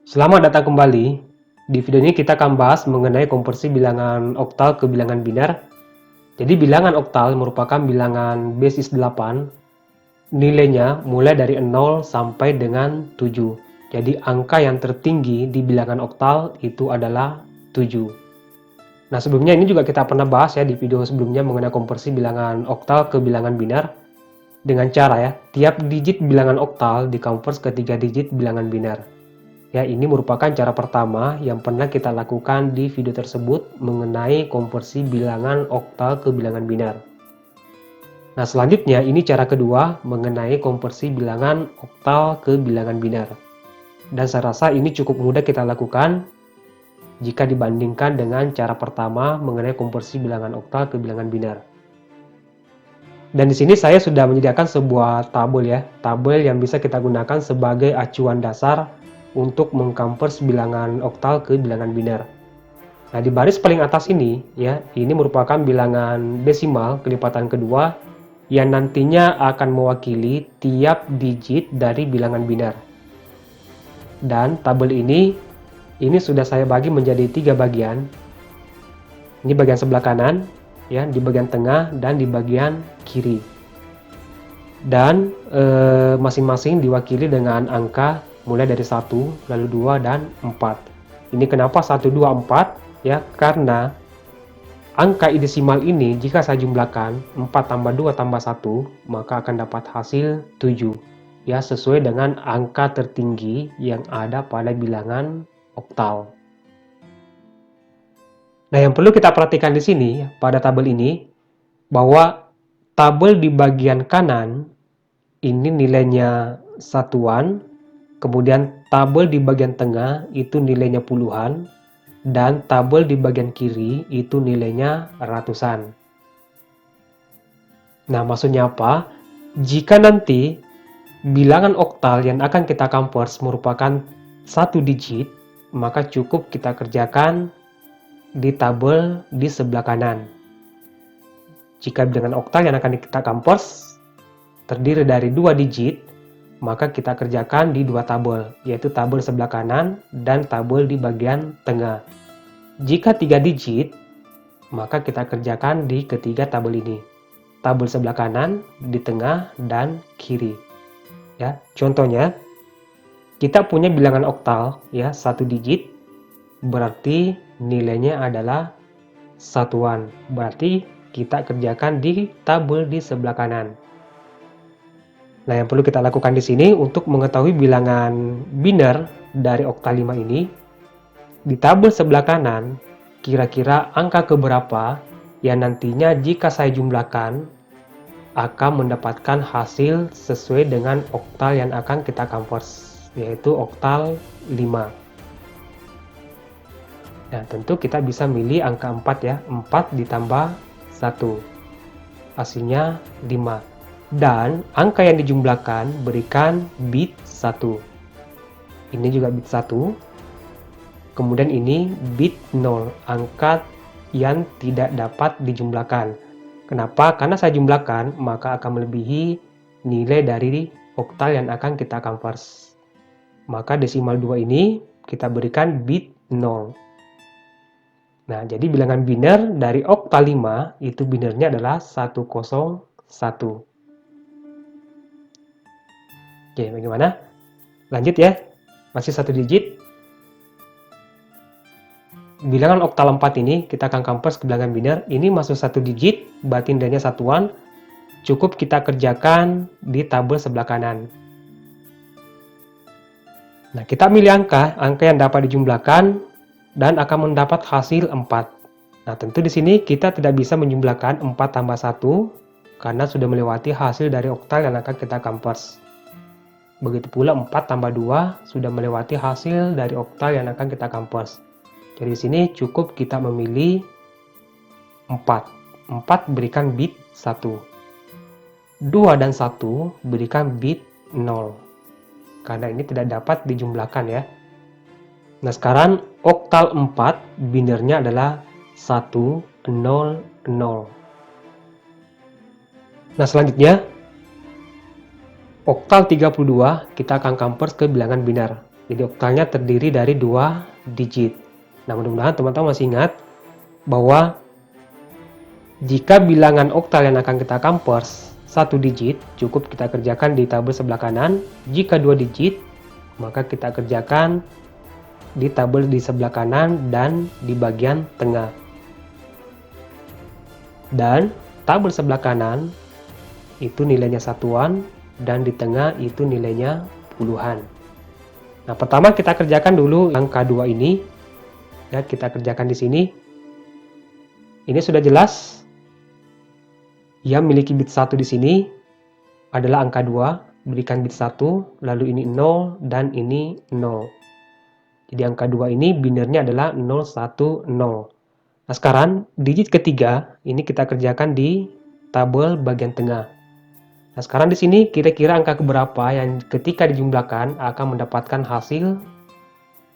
Selamat datang kembali. Di video ini kita akan bahas mengenai konversi bilangan oktal ke bilangan biner. Jadi bilangan oktal merupakan bilangan basis 8, nilainya mulai dari 0 sampai dengan 7. Jadi angka yang tertinggi di bilangan oktal itu adalah 7. Nah, sebelumnya ini juga kita pernah bahas ya di video sebelumnya mengenai konversi bilangan oktal ke bilangan biner dengan cara ya, tiap digit bilangan oktal dikonvers ke 3 digit bilangan biner. Ya, ini merupakan cara pertama yang pernah kita lakukan di video tersebut mengenai konversi bilangan oktal ke bilangan biner. Nah, selanjutnya ini cara kedua mengenai konversi bilangan oktal ke bilangan biner. Dan saya rasa ini cukup mudah kita lakukan jika dibandingkan dengan cara pertama mengenai konversi bilangan oktal ke bilangan biner. Dan di sini saya sudah menyediakan sebuah tabel ya, tabel yang bisa kita gunakan sebagai acuan dasar untuk mengkonvers bilangan oktal ke bilangan biner. Nah, di baris paling atas ini ya, ini merupakan bilangan desimal kelipatan kedua yang nantinya akan mewakili tiap digit dari bilangan biner. Dan tabel ini sudah saya bagi menjadi 3 bagian. Ini bagian sebelah kanan, ya, di bagian tengah dan di bagian kiri. Dan masing-masing diwakili dengan angka mulai dari 1, lalu 2 dan 4. Ini kenapa 1, 2, 4? Ya, karena angka desimal ini jika saya jumlahkan 4 tambah 2 tambah 1, maka akan dapat hasil 7. Ya, sesuai dengan angka tertinggi yang ada pada bilangan oktal. Nah, yang perlu kita perhatikan di sini pada tabel ini bahwa tabel di bagian kanan ini nilainya satuan, kemudian tabel di bagian tengah itu nilainya puluhan, dan tabel di bagian kiri itu nilainya ratusan. Nah, maksudnya apa? Jika nanti bilangan oktal yang akan kita konvers merupakan 1 digit, maka cukup kita kerjakan di tabel di sebelah kanan. Jika bilangan oktal yang akan kita konvers terdiri dari 2 digit, maka kita kerjakan di 2 tabel, yaitu tabel sebelah kanan dan tabel di bagian tengah. Jika 3 digit, maka kita kerjakan di ketiga tabel ini. Tabel sebelah kanan, di tengah, dan kiri. Ya, contohnya, kita punya bilangan oktal, ya, 1 digit, berarti nilainya adalah satuan. Berarti kita kerjakan di tabel di sebelah kanan. Nah, yang perlu kita lakukan di sini untuk mengetahui bilangan biner dari oktal 5 ini, di tabel sebelah kanan, kira-kira angka keberapa yang nantinya jika saya jumlahkan akan mendapatkan hasil sesuai dengan oktal yang akan kita konvers, yaitu oktal 5. Nah, tentu kita bisa milih angka 4 ya, 4 ditambah 1, hasilnya 5. Dan angka yang dijumlahkan berikan bit 1. Ini juga bit 1. Kemudian ini bit 0, angka yang tidak dapat dijumlahkan. Kenapa? Karena saya jumlahkan, maka akan melebihi nilai dari oktal yang akan kita konvers. Maka desimal 2 ini kita berikan bit 0. Nah, jadi bilangan biner dari oktal 5 itu binernya adalah 101. Oke, bagaimana? Lanjut ya. Masih 1 digit. Bilangan oktal 4 ini kita akan konvers ke bilangan biner. Ini masuk 1 digit, berarti nilainya satuan. Cukup kita kerjakan di tabel sebelah kanan. Nah, kita milih angka yang dapat dijumlahkan dan akan mendapat hasil 4. Nah, tentu di sini kita tidak bisa menjumlahkan 4 tambah 1 karena sudah melewati hasil dari oktal yang akan kita konvers. Begitu pula 4 tambah 2 sudah melewati hasil dari oktal yang akan kita konvers. Jadi di sini cukup kita memilih 4. 4 berikan bit 1. 2 dan 1 berikan bit 0. Karena ini tidak dapat dijumlahkan ya. Nah, sekarang oktal 4 binernya adalah 100. Nah, selanjutnya oktal 32 kita akan konvers ke bilangan biner. Jadi oktalnya terdiri dari 2 digit. Nah, mudah-mudahan teman-teman masih ingat bahwa jika bilangan oktal yang akan kita compare 1 digit, cukup kita kerjakan di tabel sebelah kanan. Jika 2 digit, maka kita kerjakan di tabel di sebelah kanan dan di bagian tengah. Dan tabel sebelah kanan itu nilainya satuan dan di tengah itu nilainya puluhan. Nah, pertama kita kerjakan dulu angka 2 ini. Ya, kita kerjakan di sini. Ini sudah jelas. Yang memiliki bit 1 di sini adalah angka 2, berikan bit 1, lalu ini 0 dan ini 0. Jadi angka 2 ini binernya adalah 0, 1, 0. Nah, sekarang digit ketiga ini kita kerjakan di tabel bagian tengah. Nah, sekarang di sini kira-kira angka keberapa yang ketika dijumlahkan akan mendapatkan hasil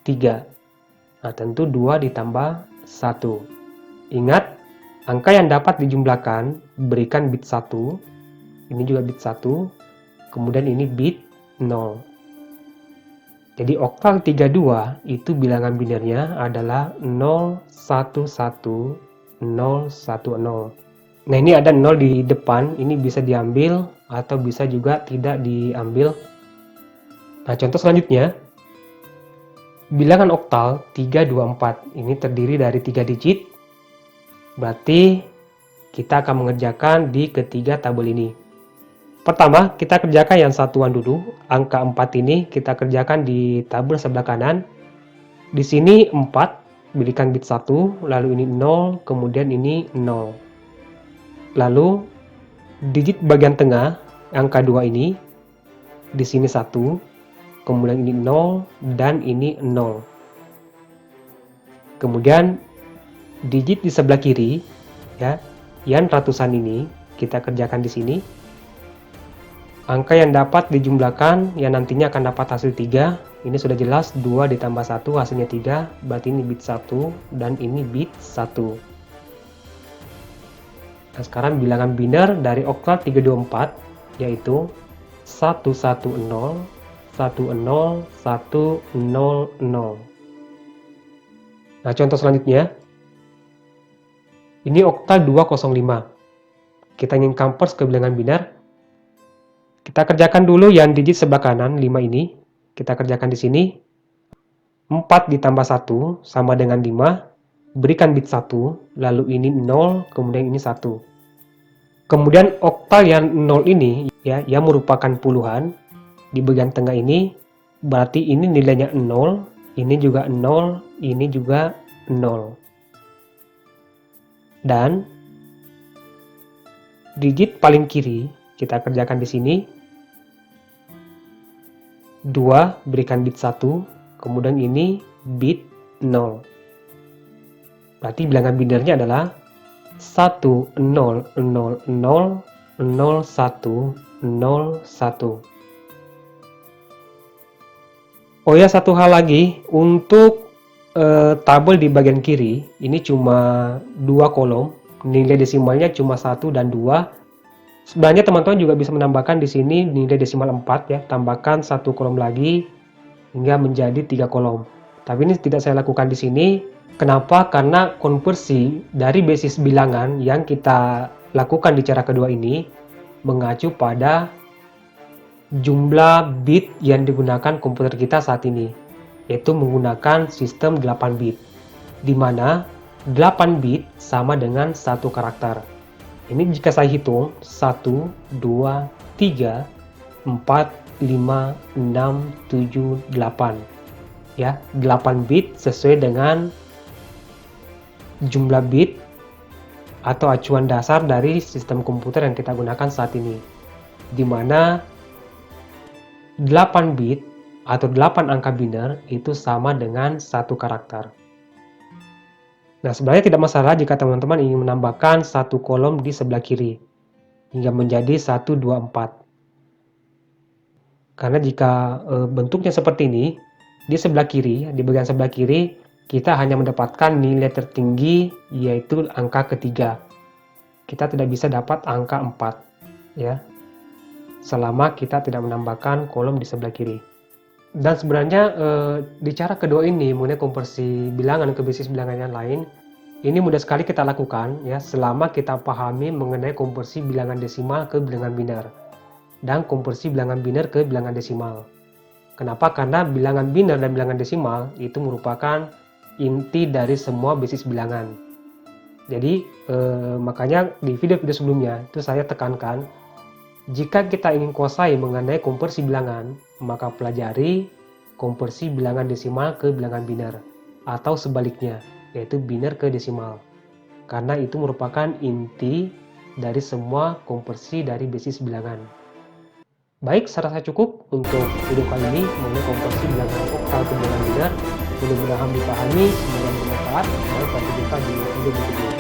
3. Nah, tentu 2 ditambah 1. Ingat, angka yang dapat dijumlahkan berikan bit 1, ini juga bit 1, kemudian ini bit 0. Jadi oktal 32 itu bilangan binernya adalah 0, 1, 1, 0, 1, 0. Nah, ini ada 0 di depan, ini bisa diambil atau bisa juga tidak diambil. Nah, contoh selanjutnya, bilangan oktal 324, ini terdiri dari 3 digit, berarti kita akan mengerjakan di ketiga tabel ini. Pertama, kita kerjakan yang satuan dulu. Angka 4 ini kita kerjakan di tabel sebelah kanan. Di sini 4, berikan bit 1, lalu ini 0, kemudian ini 0. Lalu digit bagian tengah, angka 2 ini, di sini 1, kemudian ini 0, dan ini 0. Kemudian digit di sebelah kiri, ya, yang ratusan ini, kita kerjakan di sini. Angka yang dapat dijumlahkan yang nantinya akan dapat hasil 3. Ini sudah jelas 2 ditambah 1 hasilnya 3. Berarti ini bit 1 dan ini bit 1. Nah, sekarang bilangan biner dari oktal 324 yaitu 110 10 100. Nah, contoh selanjutnya. Ini oktal 205. Kita ingin compare ke bilangan biner. Kita kerjakan dulu yang digit sebelah kanan 5 ini. Kita kerjakan di sini. 4 ditambah 1 sama dengan 5. Berikan bit 1, lalu ini 0, kemudian ini 1. Kemudian oktal yang 0 ini ya, yang merupakan puluhan di bagian tengah ini, berarti ini nilainya 0, ini juga 0, ini juga 0. Dan digit paling kiri kita kerjakan di sini. 2 berikan bit 1, kemudian ini bit 0. Berarti bilangan binernya adalah 1 0 0 0 0 1 0 1. Oh ya, satu hal lagi, untuk tabel di bagian kiri ini cuma 2 kolom, nilai desimalnya cuma 1 dan 2. Sebenarnya teman-teman juga bisa menambahkan di sini nilai desimal 4 ya, tambahkan 1 kolom lagi hingga menjadi 3 kolom. Tapi ini tidak saya lakukan di sini. Kenapa? Karena konversi dari basis bilangan yang kita lakukan di cara kedua ini mengacu pada jumlah bit yang digunakan komputer kita saat ini, yaitu menggunakan sistem 8 bit, di mana 8 bit sama dengan 1 karakter. Ini jika saya hitung 1, 2, 3, 4, 5, 6, 7, 8. Ya, 8 bit sesuai dengan jumlah bit atau acuan dasar dari sistem komputer yang kita gunakan saat ini. Di mana 8 bit atau 8 angka biner itu sama dengan 1 karakter. Nah, sebenarnya tidak masalah jika teman-teman ingin menambahkan 1 kolom di sebelah kiri hingga menjadi 1, 2, 4. Karena jika bentuknya seperti ini, di sebelah kiri, di bagian sebelah kiri, kita hanya mendapatkan nilai tertinggi yaitu angka ketiga. Kita tidak bisa dapat angka 4 ya, selama kita tidak menambahkan kolom di sebelah kiri. Dan sebenarnya di cara kedua ini mengenai konversi bilangan ke basis bilangan yang lain, ini mudah sekali kita lakukan ya selama kita pahami mengenai konversi bilangan desimal ke bilangan biner dan konversi bilangan biner ke bilangan desimal. Kenapa? Karena bilangan biner dan bilangan desimal itu merupakan inti dari semua basis bilangan. Jadi makanya di video-video sebelumnya itu saya tekankan, jika kita ingin kuasai mengenai konversi bilangan, maka pelajari konversi bilangan desimal ke bilangan biner, atau sebaliknya, yaitu biner ke desimal. Karena itu merupakan inti dari semua konversi dari basis bilangan. Baik, saya rasa cukup untuk video kali ini mengenai konversi bilangan oktal ke bilangan biner. Mudah-mudahan dipahami, semoga bermanfaat, dan sampai jumpa di video berikutnya.